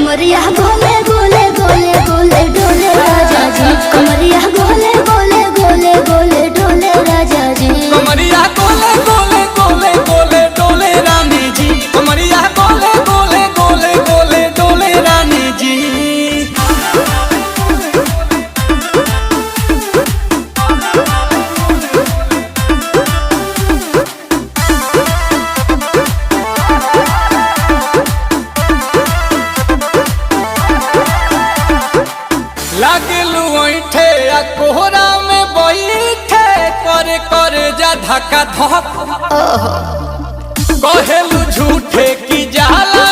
कमरिया गोले गोले गोले गोले डोले राजा जी, कमरिया गोले गोले गोले गोले डोले राजा जी, कमरिया गोले गोले गोले गोले डोले रानी जी, कमरिया गोले गोले गोले गोले डोले रानी जी। लागलू ऐठे आ कोहरा में बैठे करे करे जा धक्का धक, कहेलू झूठे की जाला